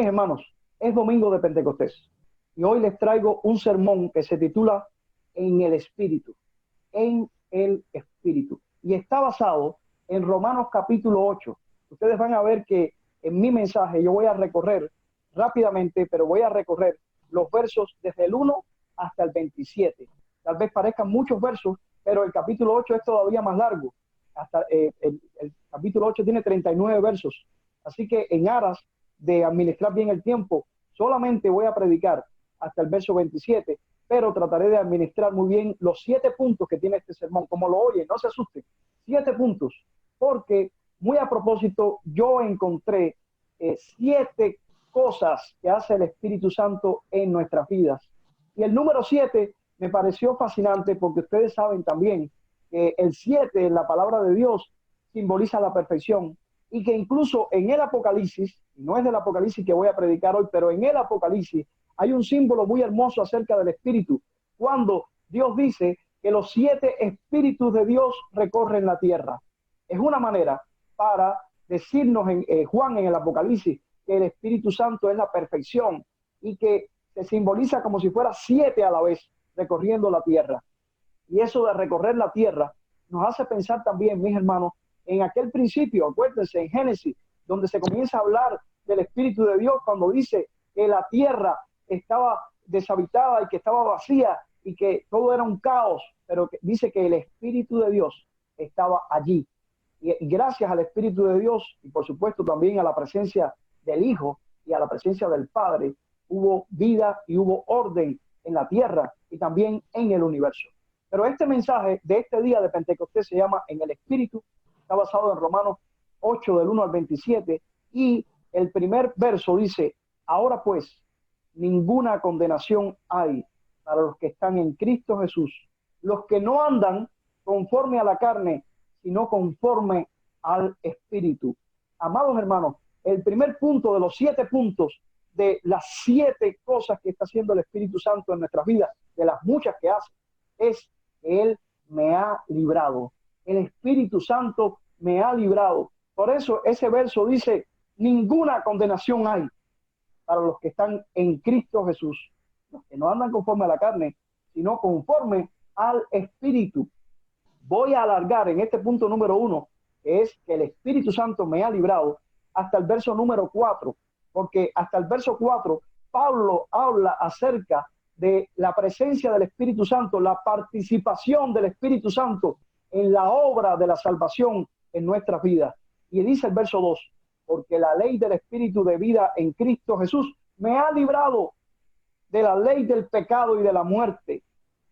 mis hermanos, es domingo de Pentecostés y hoy les traigo un sermón que se titula En el Espíritu, en el Espíritu, y está basado en Romanos capítulo 8. Ustedes van a ver que en mi mensaje yo voy a recorrer rápidamente, pero voy a recorrer los versos desde el 1 hasta el 27. Tal vez parezcan muchos versos, pero el capítulo 8 es todavía más largo. Hasta el capítulo 8 tiene 39 versos. Así que en aras de administrar bien el tiempo, solamente voy a predicar hasta el verso 27, pero trataré de administrar muy bien los 7 puntos que tiene este sermón. Como lo oyen, no se asusten, 7 puntos, porque muy a propósito yo encontré 7 cosas que hace el Espíritu Santo en nuestras vidas. Y el número 7 me pareció fascinante porque ustedes saben también que el 7 en la palabra de Dios simboliza la perfección, y que incluso en el Apocalipsis, no es del Apocalipsis que voy a predicar hoy, pero en el Apocalipsis hay un símbolo muy hermoso acerca del Espíritu, cuando Dios dice que los 7 espíritus de Dios recorren la tierra. Es una manera para decirnos en Juan en el Apocalipsis que el Espíritu Santo es la perfección y que se simboliza como si fuera 7 a la vez recorriendo la tierra. Y eso de recorrer la tierra nos hace pensar también, mis hermanos, en aquel principio, acuérdense, en Génesis, donde se comienza a hablar del Espíritu de Dios, cuando dice que la tierra estaba deshabitada y que estaba vacía y que todo era un caos, pero que dice que el Espíritu de Dios estaba allí. Y gracias al Espíritu de Dios, y por supuesto también a la presencia del Hijo y a la presencia del Padre, hubo vida y hubo orden en la tierra y también en el universo. Pero este mensaje de este día de Pentecostés se llama En el Espíritu. Está basado en Romanos 8 del 1 al 27, y el primer verso dice: ahora pues, ninguna condenación hay para los que están en Cristo Jesús, los que no andan conforme a la carne, sino conforme al Espíritu. Amados hermanos, el primer punto de los 7 puntos de las 7 cosas que está haciendo el Espíritu Santo en nuestras vidas, de las muchas que hace, es que Él me ha librado. El Espíritu Santo me ha librado. Por eso ese verso dice: ninguna condenación hay para los que están en Cristo Jesús, los que no andan conforme a la carne, sino conforme al Espíritu. Voy a alargar en este punto número 1, que es que el Espíritu Santo me ha librado, hasta el verso número 4, porque hasta el verso 4 Pablo habla acerca de la presencia del Espíritu Santo, la participación del Espíritu Santo en la obra de la salvación en nuestras vidas. Y dice el verso 2: porque la ley del Espíritu de vida en Cristo Jesús me ha librado de la ley del pecado y de la muerte,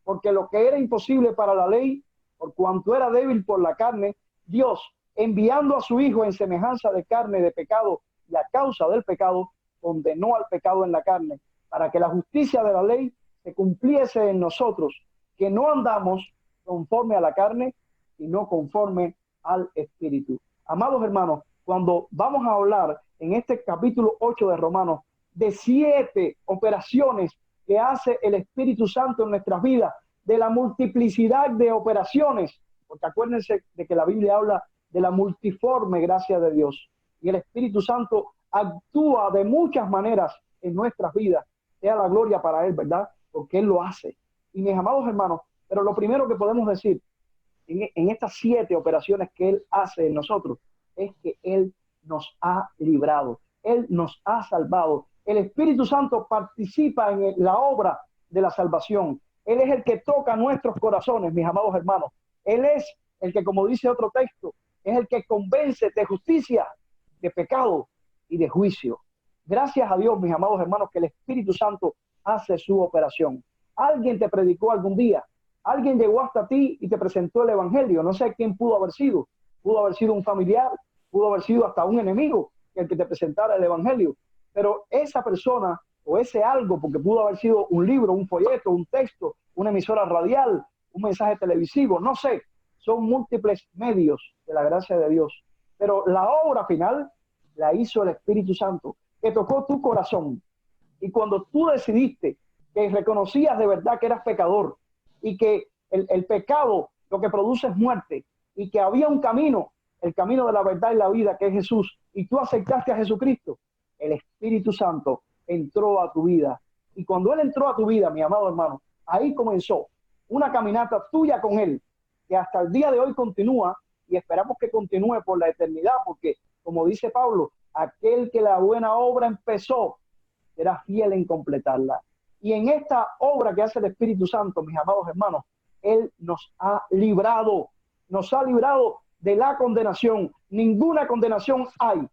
porque lo que era imposible para la ley, por cuanto era débil por la carne, Dios, enviando a su Hijo en semejanza de carne de pecado, y a causa del pecado, condenó al pecado en la carne, para que la justicia de la ley se cumpliese en nosotros, que no andamos conforme a la carne, sino conforme al Espíritu. Amados hermanos, cuando vamos a hablar en este capítulo 8 de Romanos de 7 operaciones que hace el Espíritu Santo en nuestras vidas, de la multiplicidad de operaciones, porque acuérdense de que la Biblia habla de la multiforme gracia de Dios, y el Espíritu Santo actúa de muchas maneras en nuestras vidas. Sea la gloria para Él, ¿verdad? Porque Él lo hace. Y mis amados hermanos, pero lo primero que podemos decir en estas 7 operaciones que Él hace en nosotros es que Él nos ha librado, Él nos ha salvado. El Espíritu Santo participa en la obra de la salvación. Él es el que toca nuestros corazones, mis amados hermanos. Él es el que, como dice otro texto, es el que convence de justicia, de pecado y de juicio. Gracias a Dios, mis amados hermanos, que el Espíritu Santo hace su operación. Alguien te predicó algún día, alguien llegó hasta ti y te presentó el Evangelio. No sé quién pudo haber sido un familiar, pudo haber sido hasta un enemigo el que te presentara el Evangelio, pero esa persona o ese algo, porque pudo haber sido un libro, un folleto, un texto, una emisora radial, un mensaje televisivo, no sé, son múltiples medios de la gracia de Dios, pero la obra final la hizo el Espíritu Santo, que tocó tu corazón. Y cuando tú decidiste que reconocías de verdad que eras pecador y que el pecado lo que produce es muerte, y que había un camino, el camino de la verdad y la vida, que es Jesús, y tú aceptaste a Jesucristo, el Espíritu Santo entró a tu vida. Y cuando Él entró a tu vida, mi amado hermano, ahí comenzó una caminata tuya con Él, que hasta el día de hoy continúa y esperamos que continúe por la eternidad, porque como dice Pablo, aquel que la buena obra empezó, será fiel en completarla. Y en esta obra que hace el Espíritu Santo, mis amados hermanos, Él nos ha librado de la condenación. Ninguna condenación hay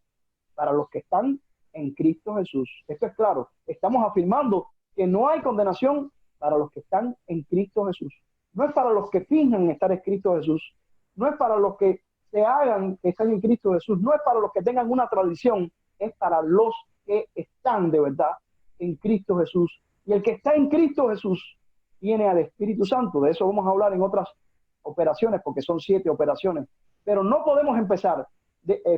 para los que están en Cristo Jesús. Esto es claro. Estamos afirmando que no hay condenación para los que están en Cristo Jesús. No es para los que finjan estar en Cristo Jesús. No es para los que se hagan que están en Cristo Jesús. No es para los que tengan una tradición. Es para los que están de verdad en Cristo Jesús. Y el que está en Cristo Jesús tiene al Espíritu Santo. De eso vamos a hablar en otras operaciones, porque son 7 operaciones. Pero no podemos empezar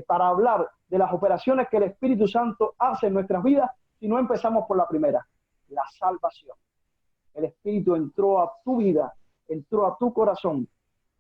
para hablar de las operaciones que el Espíritu Santo hace en nuestras vidas si no empezamos por la primera, la salvación. El Espíritu entró a tu vida, entró a tu corazón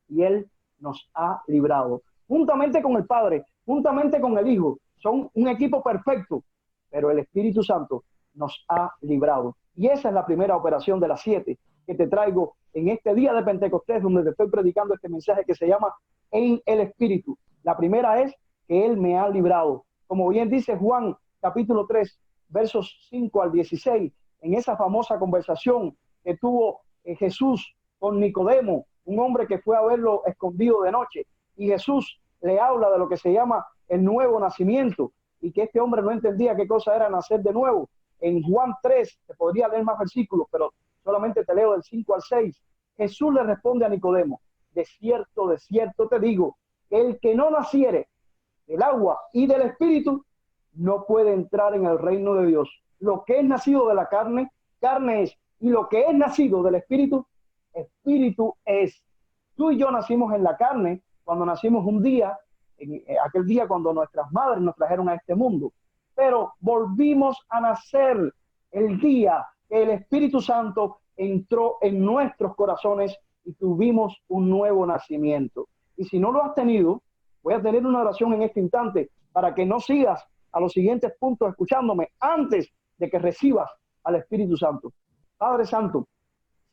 y Él nos ha librado. Juntamente con el Padre, juntamente con el Hijo, son un equipo perfecto, pero el Espíritu Santo nos ha librado. Y esa es la primera operación de las 7 que te traigo en este día de Pentecostés, donde te estoy predicando este mensaje que se llama En el Espíritu. La primera es que Él me ha librado. Como bien dice Juan, capítulo 3, versos 5 al 16, en esa famosa conversación que tuvo Jesús con Nicodemo, un hombre que fue a verlo escondido de noche. Y Jesús le habla de lo que se llama el nuevo nacimiento y que este hombre no entendía qué cosa era nacer de nuevo. En Juan 3, te podría leer más versículos, pero solamente te leo del 5 al 6. Jesús le responde a Nicodemo: de cierto te digo, que el que no naciere del agua y del Espíritu no puede entrar en el reino de Dios. Lo que es nacido de la carne, carne es, y lo que es nacido del Espíritu, Espíritu es. Tú y yo nacimos en la carne cuando nacimos un día, en aquel día cuando nuestras madres nos trajeron a este mundo, pero volvimos a nacer el día que el Espíritu Santo entró en nuestros corazones y tuvimos un nuevo nacimiento. Y si no lo has tenido, voy a tener una oración en este instante para que no sigas a los siguientes puntos escuchándome antes de que recibas al Espíritu Santo. Padre Santo,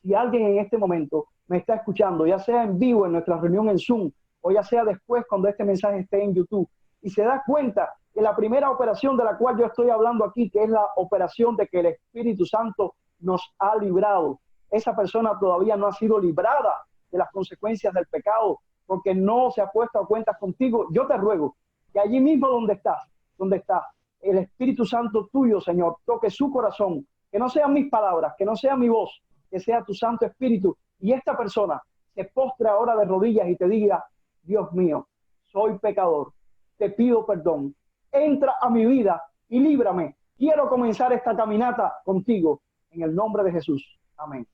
si alguien en este momento me está escuchando, ya sea en vivo en nuestra reunión en Zoom, o ya sea después cuando este mensaje esté en YouTube, y se da cuenta que la primera operación de la cual yo estoy hablando aquí, que es la operación de que el Espíritu Santo nos ha librado, esa persona todavía no ha sido librada de las consecuencias del pecado, porque no se ha puesto a cuentas contigo. Yo te ruego que allí mismo donde está el Espíritu Santo tuyo, Señor, toque su corazón, que no sean mis palabras, que no sea mi voz, que sea tu Santo Espíritu, y esta persona se postre ahora de rodillas y te diga: Dios mío, soy pecador, te pido perdón, entra a mi vida y líbrame. Quiero comenzar esta caminata contigo en el nombre de Jesús. Amén.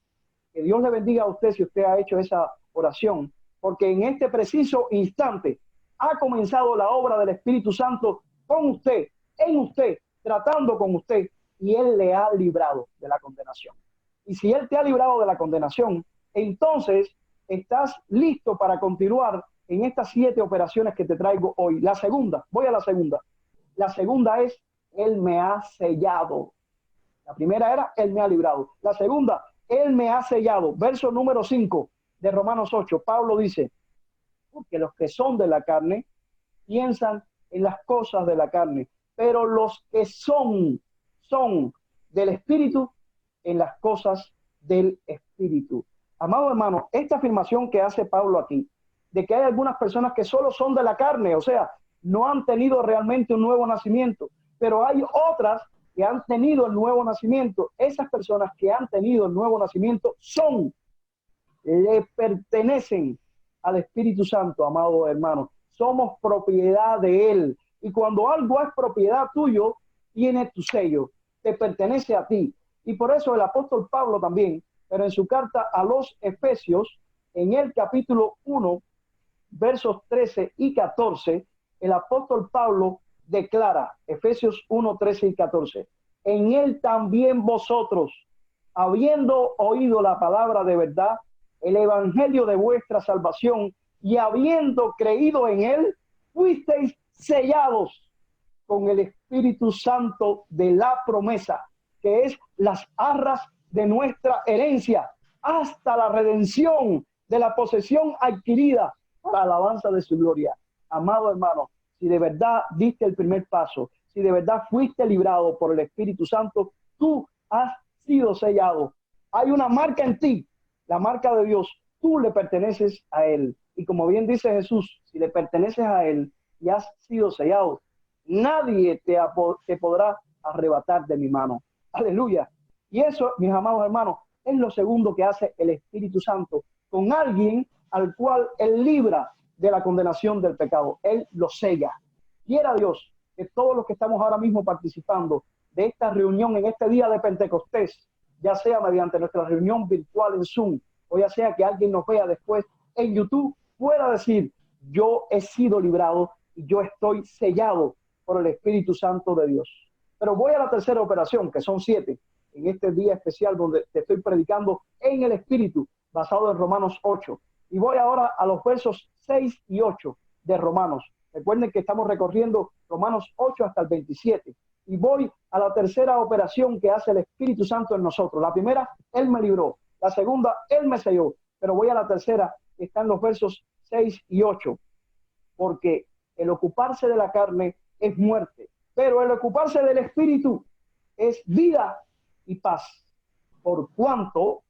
Que Dios le bendiga a usted si usted ha hecho esa oración, porque en este preciso instante ha comenzado la obra del Espíritu Santo con usted, en usted, tratando con usted, y Él le ha librado de la condenación. Y si Él te ha librado de la condenación, entonces estás listo para continuar en estas 7 operaciones que te traigo hoy. La segunda, voy a la segunda. La segunda es: Él me ha sellado. La primera era: Él me ha librado. La segunda: Él me ha sellado. Verso número 5 de Romanos 8. Pablo dice: porque los que son de la carne piensan en las cosas de la carne, pero los que son del Espíritu, en las cosas del Espíritu. Amado hermano, esta afirmación que hace Pablo aquí, de que hay algunas personas que solo son de la carne, o sea, no han tenido realmente un nuevo nacimiento, pero hay otras que han tenido el nuevo nacimiento. Esas personas que han tenido el nuevo nacimiento le pertenecen al Espíritu Santo, amado hermano. Somos propiedad de Él. Y cuando algo es propiedad tuyo, tiene tu sello, te pertenece a ti. Y por eso el apóstol Pablo también, pero en su carta a los Efesios, en el capítulo 1, versos 13 y 14, el apóstol Pablo declara, Efesios 1, 13 y 14, en Él también vosotros, habiendo oído la palabra de verdad, el evangelio de vuestra salvación, y habiendo creído en Él, fuisteis sellados con el Espíritu Santo de la promesa, que es las arras de nuestra herencia, hasta la redención de la posesión adquirida para alabanza de su gloria. Amado hermano, si de verdad diste el primer paso, si de verdad fuiste librado por el Espíritu Santo, tú has sido sellado. Hay una marca en ti, la marca de Dios. Tú le perteneces a Él. Y como bien dice Jesús, si le perteneces a Él y has sido sellado, nadie te podrá arrebatar de mi mano. Aleluya. Y eso, mis amados hermanos, es lo segundo que hace el Espíritu Santo con alguien al cual Él libra de la condenación del pecado. Él lo sella. Quiera Dios que todos los que estamos ahora mismo participando de esta reunión en este día de Pentecostés, ya sea mediante nuestra reunión virtual en Zoom, o ya sea que alguien nos vea después en YouTube, pueda decir: yo he sido librado y yo estoy sellado por el Espíritu Santo de Dios. Pero voy a la tercera operación, que son 7, en este día especial donde te estoy predicando en el Espíritu, basado en Romanos 8. Y voy ahora a los versos 6 y 8 de Romanos. Recuerden que estamos recorriendo Romanos 8 hasta el 27. Y voy a la tercera operación que hace el Espíritu Santo en nosotros. La primera, Él me libró. La segunda, Él me selló. Pero voy a la tercera, que está en los versos 6 y 8. Porque el ocuparse de la carne es muerte, pero el ocuparse del Espíritu es vida y paz. Por cuanto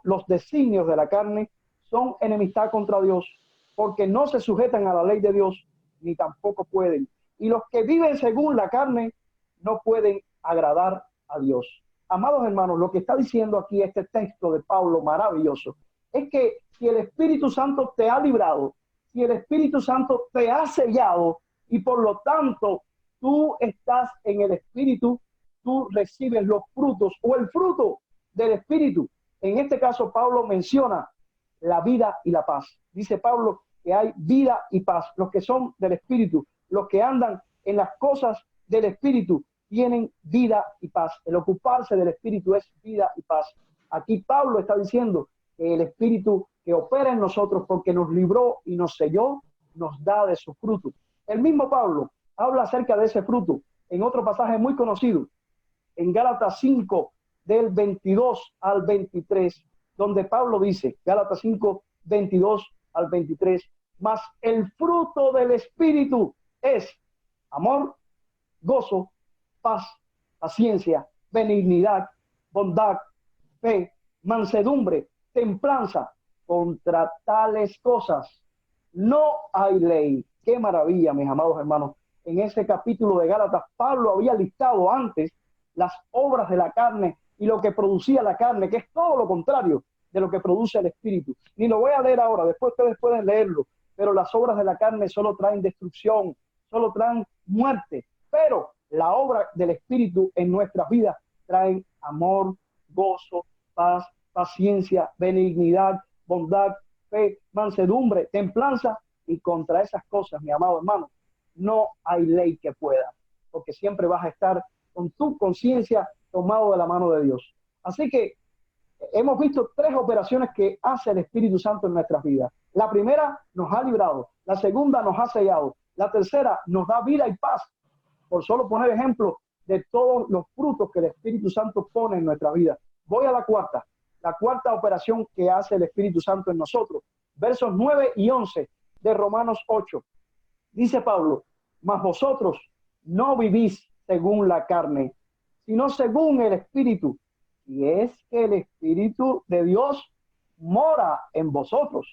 los designios de la carne son enemistad contra Dios, porque no se sujetan a la ley de Dios, ni tampoco pueden. Y los que viven según la carne no pueden agradar a Dios. Amados hermanos, lo que está diciendo aquí este texto de Pablo maravilloso es que si el Espíritu Santo te ha librado, si el Espíritu Santo te ha sellado y por lo tanto tú estás en el Espíritu, tú recibes los frutos o el fruto del Espíritu. En este caso Pablo menciona la vida y la paz. Dice Pablo que hay vida y paz. Los que son del Espíritu, los que andan en las cosas del Espíritu, tienen vida y paz. El ocuparse del Espíritu es vida y paz. Aquí Pablo está diciendo que el Espíritu que opera en nosotros, porque nos libró y nos selló, nos da de su fruto. El mismo Pablo habla acerca de ese fruto en otro pasaje muy conocido, en Gálatas 5, del 22 al 23, donde Pablo dice, Gálatas 5, 22 al 23, mas el fruto del Espíritu es amor, gozo, paz, paciencia, benignidad, bondad, fe, mansedumbre, templanza. Contra tales cosas no hay ley. Qué maravilla, mis amados hermanos. En ese capítulo de Gálatas, Pablo había listado antes las obras de la carne y lo que producía la carne, que es todo lo contrario de lo que produce el Espíritu. Ni lo voy a leer ahora, después ustedes pueden leerlo, pero las obras de la carne solo traen destrucción, solo traen muerte, pero la obra del Espíritu en nuestras vidas traen amor, gozo, paz, paciencia, benignidad, bondad, fe, mansedumbre, templanza, y contra esas cosas, mi amado hermano, no hay ley que pueda, porque siempre vas a estar con tu conciencia tomado de la mano de Dios. Así que hemos visto 3 operaciones que hace el Espíritu Santo en nuestras vidas. La primera nos ha librado, la segunda nos ha sellado, la tercera nos da vida y paz, por solo poner ejemplo de todos los frutos que el Espíritu Santo pone en nuestra vida. Voy a la cuarta operación que hace el Espíritu Santo en nosotros. Versos 9 y 11 de Romanos 8. Dice Pablo, mas vosotros no vivís según la carne, sino según el Espíritu. Y es que el Espíritu de Dios mora en vosotros.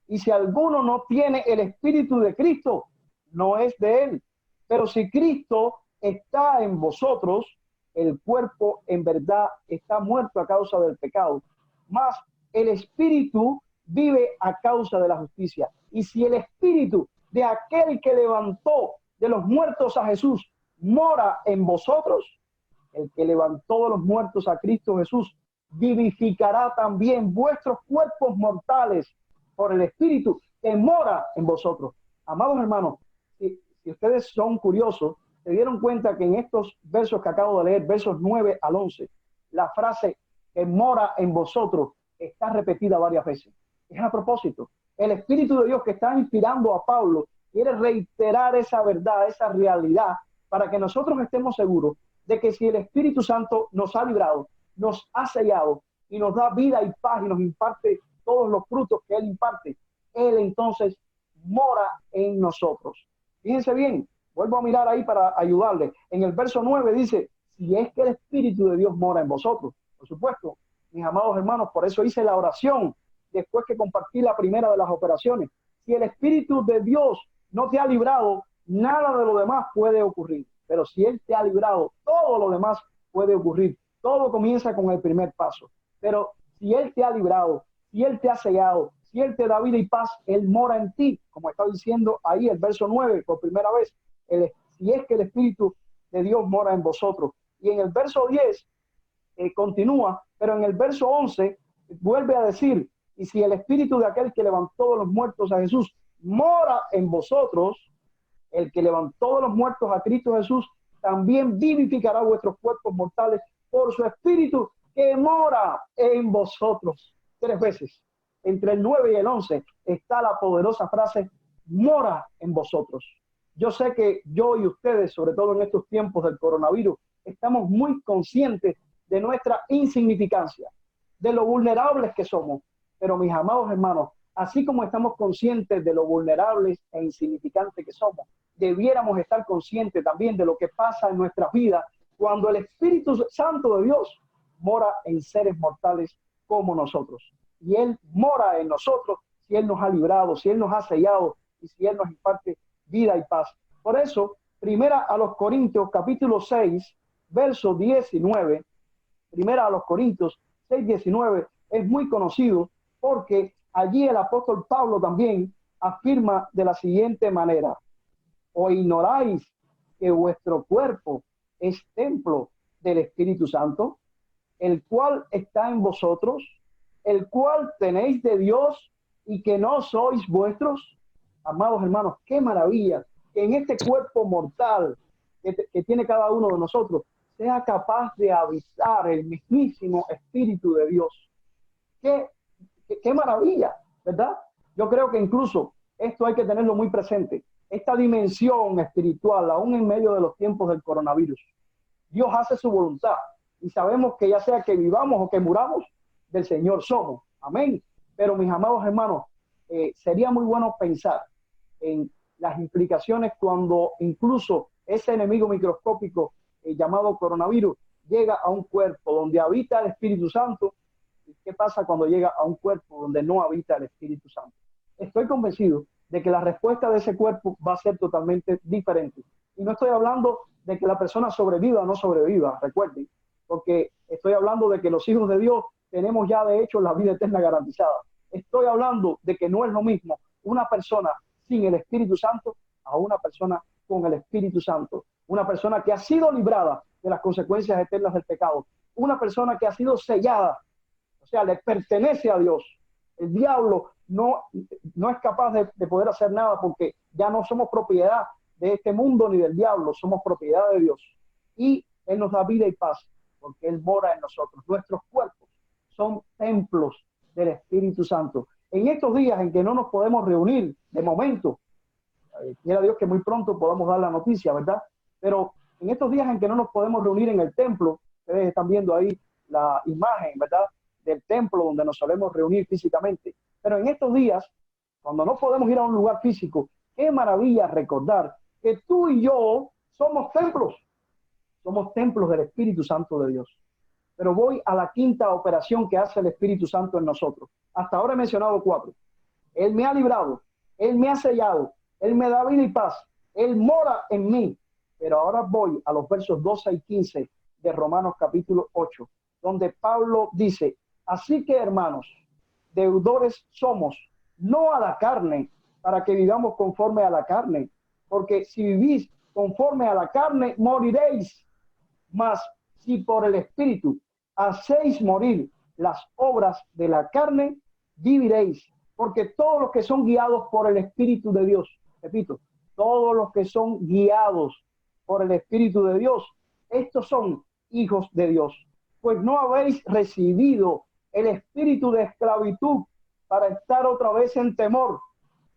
Y si alguno no tiene el Espíritu de Cristo, no es de él. Pero si Cristo está en vosotros, el cuerpo en verdad está muerto a causa del pecado, mas el Espíritu vive a causa de la justicia. Y si el Espíritu de aquel que levantó de los muertos a Jesús mora en vosotros, el que levantó de los muertos a Cristo Jesús vivificará también vuestros cuerpos mortales por el Espíritu que mora en vosotros. Amados hermanos, si ustedes son curiosos, se dieron cuenta que en estos versos que acabo de leer, versos 9 al 11, la frase que mora en vosotros está repetida varias veces. Es a propósito. El Espíritu de Dios que está inspirando a Pablo quiere reiterar esa verdad, esa realidad, para que nosotros estemos seguros de que si el Espíritu Santo nos ha librado, nos ha sellado y nos da vida y paz y nos imparte todos los frutos que Él imparte, Él entonces mora en nosotros. Fíjense bien, vuelvo a mirar ahí para ayudarle. En el verso 9 dice, si es que el Espíritu de Dios mora en vosotros. Por supuesto, mis amados hermanos, por eso hice la oración después que compartí la primera de las operaciones. Si el Espíritu de Dios no te ha librado, nada de lo demás puede ocurrir. Pero si Él te ha librado, todo lo demás puede ocurrir. Todo comienza con el primer paso. Pero si Él te ha librado, si Él te ha sellado, si Él te da vida y paz, Él mora en ti. Como está diciendo ahí el verso 9, por primera vez, si es que el Espíritu de Dios mora en vosotros. Y en el verso 10 continúa, pero en el verso 11 vuelve a decir, y si el Espíritu de aquel que levantó de los muertos a Jesús mora en vosotros, el que levantó de los muertos a Cristo Jesús también vivificará vuestros cuerpos mortales por su Espíritu que mora en vosotros. 3 veces. Entre el 9 y el 11 está la poderosa frase, mora en vosotros. Yo sé que yo y ustedes, sobre todo en estos tiempos del coronavirus, estamos muy conscientes de nuestra insignificancia, de lo vulnerables que somos. Pero mis amados hermanos, así como estamos conscientes de lo vulnerables e insignificantes que somos, debiéramos estar conscientes también de lo que pasa en nuestras vidas cuando el Espíritu Santo de Dios mora en seres mortales como nosotros. Y Él mora en nosotros si Él nos ha librado, si Él nos ha sellado y si Él nos imparte vida y paz. Por eso, primera a los Corintios, capítulo 6, verso 19, primera a los Corintios 6, 19, es muy conocido porque allí el apóstol Pablo también afirma de la siguiente manera, ¿o ignoráis que vuestro cuerpo es templo del Espíritu Santo, el cual está en vosotros, el cual tenéis de Dios y que no sois vuestros? Amados hermanos, qué maravilla que en este cuerpo mortal que tiene cada uno de nosotros sea capaz de habitar el mismísimo Espíritu de Dios. Qué maravilla, ¿verdad? Yo creo que incluso esto hay que tenerlo muy presente. Esta dimensión espiritual, aún en medio de los tiempos del coronavirus, Dios hace su voluntad y sabemos que ya sea que vivamos o que muramos, del Señor somos. Amén. Pero mis amados hermanos, sería muy bueno pensar en las implicaciones cuando incluso ese enemigo microscópico llamado coronavirus llega a un cuerpo donde habita el Espíritu Santo. ¿Y qué pasa cuando llega a un cuerpo donde no habita el Espíritu Santo? Estoy convencido de que la respuesta de ese cuerpo va a ser totalmente diferente. Y no estoy hablando de que la persona sobreviva o no sobreviva, recuerden, porque estoy hablando de que los hijos de Dios tenemos ya de hecho la vida eterna garantizada. Estoy hablando de que no es lo mismo una persona sin el Espíritu Santo a una persona con el Espíritu Santo. Una persona que ha sido librada de las consecuencias eternas del pecado. Una persona que ha sido sellada, o sea, le pertenece a Dios. El diablo no es capaz de poder hacer nada porque ya no somos propiedad de este mundo ni del diablo, somos propiedad de Dios. Y Él nos da vida y paz porque Él mora en nosotros. Nuestros cuerpos son templos del Espíritu Santo. En estos días en que no nos podemos reunir, de momento, quiera Dios que muy pronto podamos dar la noticia, ¿verdad? Pero en estos días en que no nos podemos reunir en el templo, ustedes están viendo ahí la imagen, ¿verdad?, del templo donde nos solemos reunir físicamente. Pero en estos días, cuando no podemos ir a un lugar físico, qué maravilla recordar que tú y yo somos templos del Espíritu Santo de Dios. Pero voy a la quinta operación que hace el Espíritu Santo en nosotros. Hasta ahora he mencionado 4. Él me ha librado, Él me ha sellado, Él me da vida y paz, Él mora en mí. Pero ahora voy a los versos 12 y 15 de Romanos capítulo 8, donde Pablo dice, así que hermanos, deudores somos, no a la carne, para que vivamos conforme a la carne, porque si vivís conforme a la carne, moriréis. Mas si por el Espíritu hacéis morir las obras de la carne, viviréis. Porque todos los que son guiados por el Espíritu de Dios, repito, todos los que son guiados por el Espíritu de Dios, estos son hijos de Dios. Pues no habéis recibido el espíritu de esclavitud para estar otra vez en temor.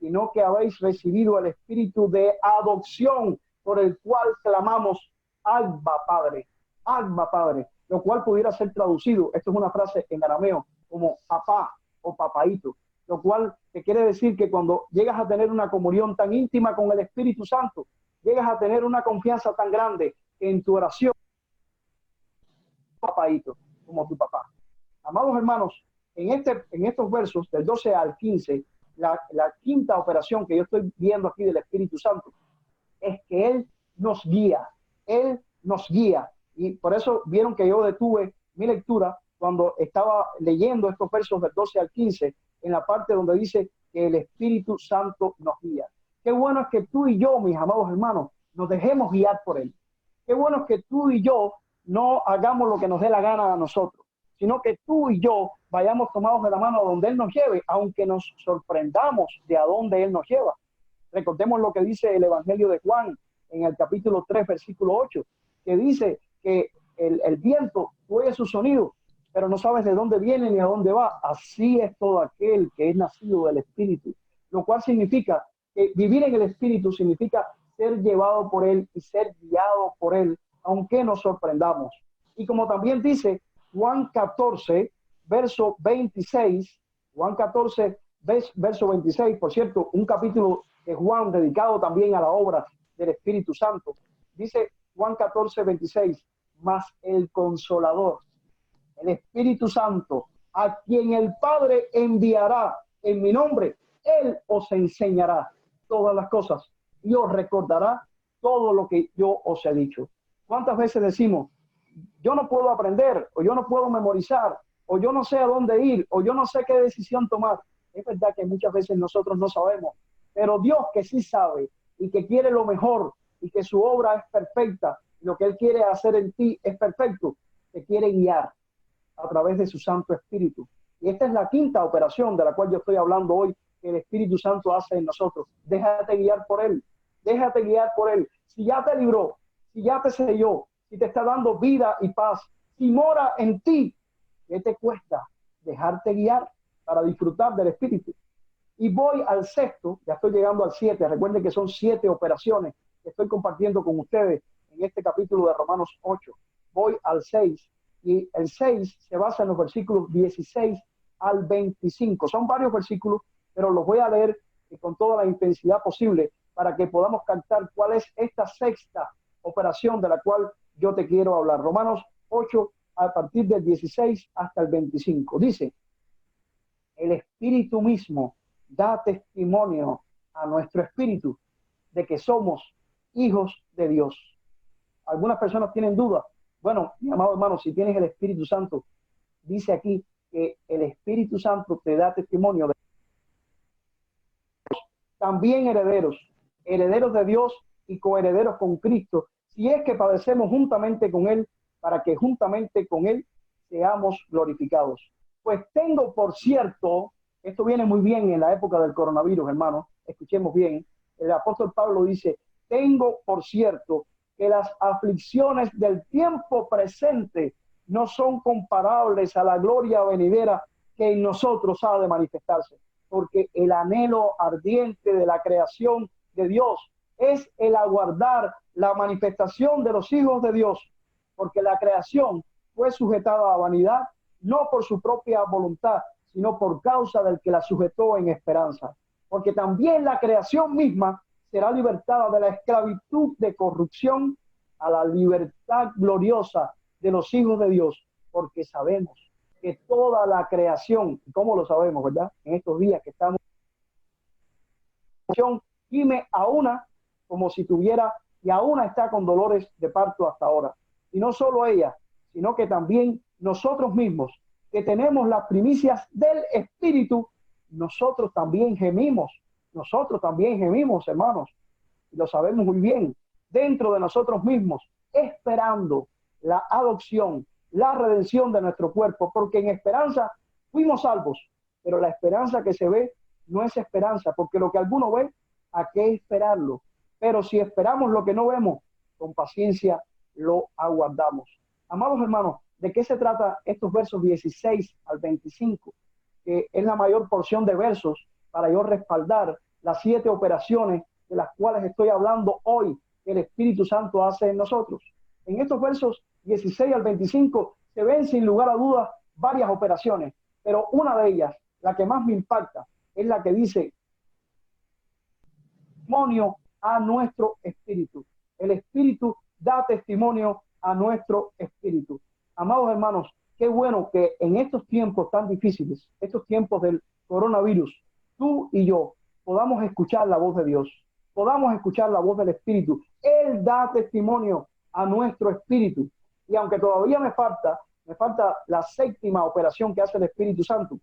sino que habéis recibido el espíritu de adopción, por el cual clamamos, Abba, Padre, Abba, Padre, lo cual pudiera ser traducido, esto es una frase en arameo, como papá o papaíto, lo cual te quiere decir que cuando llegas a tener una comunión tan íntima con el Espíritu Santo, llegas a tener una confianza tan grande que en tu oración, papaíto, como tu papá. Amados hermanos, en estos versos del 12 al 15, la quinta operación que yo estoy viendo aquí del Espíritu Santo es que Él nos guía, Él nos guía. Y por eso vieron que yo detuve mi lectura cuando estaba leyendo estos versos del 12 al 15, en la parte donde dice que el Espíritu Santo nos guía. Qué bueno es que tú y yo, mis amados hermanos, nos dejemos guiar por Él. Qué bueno es que tú y yo no hagamos lo que nos dé la gana a nosotros, sino que tú y yo vayamos tomados de la mano a donde Él nos lleve, aunque nos sorprendamos de a dónde Él nos lleva. Recordemos lo que dice el Evangelio de Juan en el capítulo 3, versículo 8, que dice que el viento oye su sonido, pero no sabes de dónde viene ni a dónde va. Así es todo aquel que es nacido del Espíritu, lo cual significa que vivir en el Espíritu significa ser llevado por Él y ser guiado por Él, aunque nos sorprendamos. Y como también dice Juan 14, verso 26, Juan 14, verso 26, por cierto, un capítulo de Juan dedicado también a la obra del Espíritu Santo. Dice Juan 14, 26, mas el Consolador, el Espíritu Santo, a quien el Padre enviará en mi nombre, Él os enseñará todas las cosas y os recordará todo lo que yo os he dicho. ¿Cuántas veces decimos, yo no puedo aprender, o yo no puedo memorizar, o yo no sé a dónde ir, o yo no sé qué decisión tomar? Es verdad que muchas veces nosotros no sabemos, pero Dios, que sí sabe y que quiere lo mejor y que su obra es perfecta, lo que Él quiere hacer en ti es perfecto, te quiere guiar a través de su Santo Espíritu. Y esta es la quinta operación de la cual yo estoy hablando hoy, que el Espíritu Santo hace en nosotros. Déjate guiar por Él, déjate guiar por Él. Si ya te libró, si ya te selló, si te está dando vida y paz, si mora en ti, ¿qué te cuesta dejarte guiar para disfrutar del Espíritu? Y voy al sexto, ya estoy llegando al 7. Recuerden que son 7 operaciones que estoy compartiendo con ustedes en este capítulo de Romanos 8. Voy al 6, y el 6 se basa en los versículos 16 al 25. Son varios versículos, pero los voy a leer con toda la intensidad posible para que podamos captar cuál es esta sexta operación de la cual yo te quiero hablar. Romanos 8, a partir del 16 hasta el 25. Dice, el Espíritu mismo da testimonio a nuestro espíritu de que somos hijos de Dios. Algunas personas tienen dudas. Bueno, mi amado hermano, si tienes el Espíritu Santo, dice aquí que el Espíritu Santo te da testimonio de también herederos, herederos de Dios y coherederos con Cristo, si es que padecemos juntamente con Él, para que juntamente con Él seamos glorificados. Pues tengo por cierto, esto viene muy bien en la época del coronavirus, hermano, escuchemos bien, el apóstol Pablo dice, tengo por cierto que las aflicciones del tiempo presente no son comparables a la gloria venidera que en nosotros ha de manifestarse, porque el anhelo ardiente de la creación de Dios es el aguardar la manifestación de los hijos de Dios, porque la creación fue sujetada a vanidad, no por su propia voluntad, sino por causa del que la sujetó en esperanza. Porque también la creación misma será libertada de la esclavitud de corrupción a la libertad gloriosa de los hijos de Dios, porque sabemos que toda la creación, ¿cómo lo sabemos, verdad? En estos días que estamos, gime a una como si tuviera, y a una está con dolores de parto hasta ahora. Y no solo ella, sino que también nosotros mismos, que tenemos las primicias del Espíritu, nosotros también gemimos, hermanos, y lo sabemos muy bien, dentro de nosotros mismos, esperando la adopción, la redención de nuestro cuerpo, porque en esperanza fuimos salvos, pero la esperanza que se ve no es esperanza, porque lo que alguno ve, ¿a qué esperarlo? Pero si esperamos lo que no vemos, con paciencia lo aguardamos. Amados hermanos, ¿de qué se trata estos versos 16 al 25? Que es la mayor porción de versos para yo respaldar las 7 operaciones de las cuales estoy hablando hoy, que el Espíritu Santo hace en nosotros. En estos versos 16 al 25 se ven sin lugar a dudas varias operaciones, pero una de ellas, la que más me impacta, es la que dice testimonio a nuestro espíritu. El Espíritu da testimonio a nuestro espíritu. Amados hermanos, qué bueno que en estos tiempos tan difíciles, estos tiempos del coronavirus, tú y yo podamos escuchar la voz de Dios, podamos escuchar la voz del Espíritu. Él da testimonio a nuestro espíritu. Y aunque todavía me falta la 7ª operación que hace el Espíritu Santo,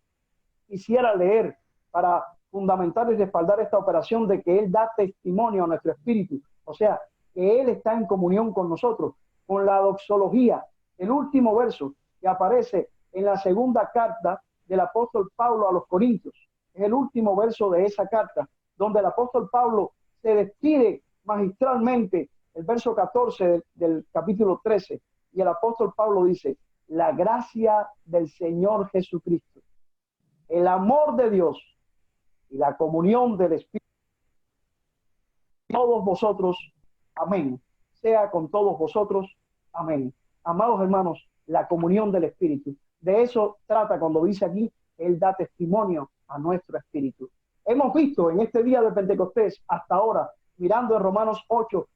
quisiera leer para fundamentar y respaldar esta operación de que Él da testimonio a nuestro espíritu. O sea, que Él está en comunión con nosotros, con la doxología, el último verso que aparece en la 2ª carta del apóstol Pablo a los Corintios. Es el último verso de esa carta, donde el apóstol Pablo se despide magistralmente, el verso 14 del capítulo 13, y el apóstol Pablo dice: la gracia del Señor Jesucristo, el amor de Dios y la comunión del Espíritu, todos vosotros, amén, sea con todos vosotros, amén. Amados hermanos, la comunión del Espíritu, de eso trata cuando dice aquí: Él da testimonio a nuestro espíritu. Hemos visto en este día de Pentecostés, hasta ahora, mirando en Romanos 8,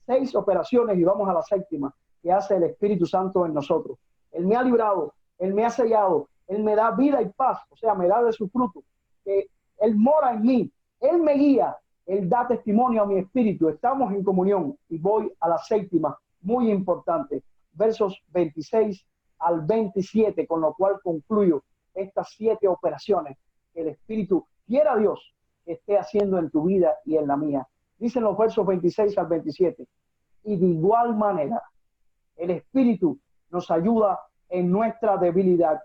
6 operaciones, y vamos a la 7ª, que hace el Espíritu Santo en nosotros. Él me ha librado, Él me ha sellado, Él me da vida y paz, o sea, me da de su fruto, que Él mora en mí, Él me guía, Él da testimonio a mi espíritu. Estamos en comunión. Y voy a la 7ª, muy importante, versos 26 al 27, con lo cual concluyo estas 7 operaciones que el Espíritu, quiera Dios, que esté haciendo en tu vida y en la mía. Dicen los versos 26 al 27: y de igual manera el Espíritu nos ayuda en nuestra debilidad,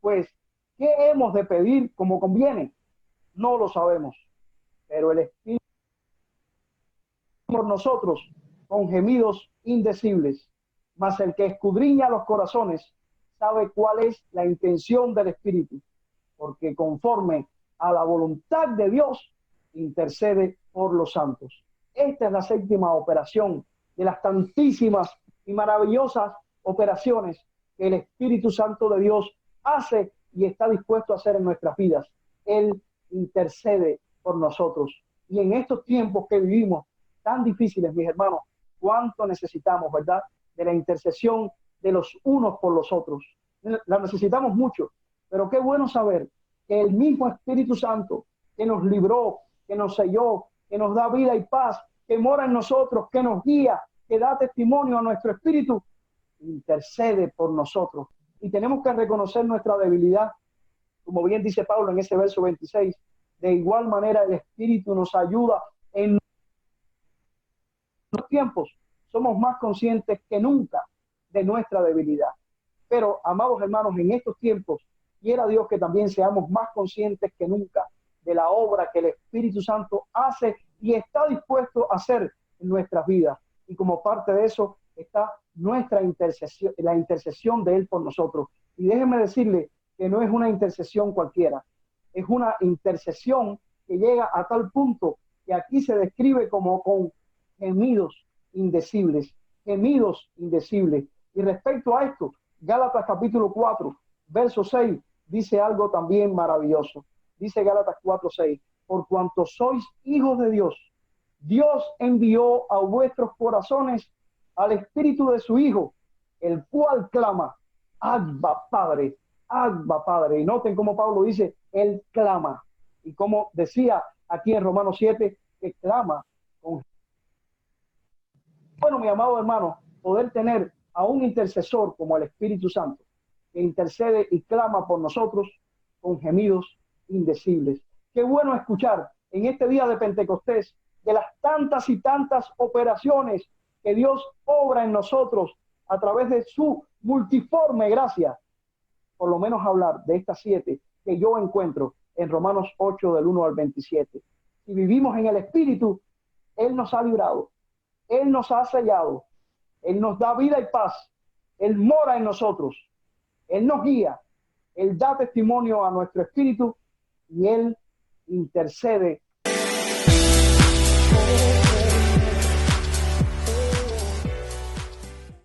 pues ¿qué hemos de pedir como conviene? No lo sabemos, pero el Espíritu por nosotros con gemidos indecibles, mas el que escudriña los corazones sabe cuál es la intención del Espíritu, porque conforme a la voluntad de Dios intercede por los santos. Esta es la 7ª operación de las tantísimas y maravillosas operaciones que el Espíritu Santo de Dios hace y está dispuesto a hacer en nuestras vidas. Él intercede por nosotros. Y en estos tiempos que vivimos tan difíciles, mis hermanos, cuánto necesitamos, ¿verdad?, de la intercesión de los unos por los otros. La necesitamos mucho, pero qué bueno saber que el mismo Espíritu Santo que nos libró, que nos selló, que nos da vida y paz, que mora en nosotros, que nos guía, que da testimonio a nuestro espíritu, intercede por nosotros. Y tenemos que reconocer nuestra debilidad, como bien dice Pablo en ese verso 26. De igual manera el Espíritu nos ayuda en los tiempos. Somos más conscientes que nunca de nuestra debilidad. Pero, amados hermanos, en estos tiempos, quiera Dios que también seamos más conscientes que nunca de la obra que el Espíritu Santo hace y está dispuesto a hacer en nuestras vidas. Y como parte de eso está nuestra intercesión, la intercesión de Él por nosotros. Y déjenme decirle que no es una intercesión cualquiera, es una intercesión que llega a tal punto que aquí se describe como con gemidos indecibles, gemidos indecibles. Y respecto a esto, Gálatas capítulo 4, verso 6, dice algo también maravilloso. Dice Gálatas 4, 6, por cuanto sois hijos de Dios, Dios envió a vuestros corazones al Espíritu de su Hijo, el cual clama, Abba Padre, Abba Padre. Y noten cómo Pablo dice, Él clama. Y como decía aquí en Romanos 7, que clama con... Bueno, mi amado hermano, poder tener a un intercesor como el Espíritu Santo, que intercede y clama por nosotros con gemidos indecibles. Qué bueno escuchar en este día de Pentecostés de las tantas y tantas operaciones que Dios obra en nosotros a través de su multiforme gracia. Por lo menos hablar de estas 7 que yo encuentro en Romanos 8 del 1 al 27. Si vivimos en el Espíritu, Él nos ha librado, Él nos ha sellado, Él nos da vida y paz, Él mora en nosotros, Él nos guía, Él da testimonio a nuestro espíritu y Él intercede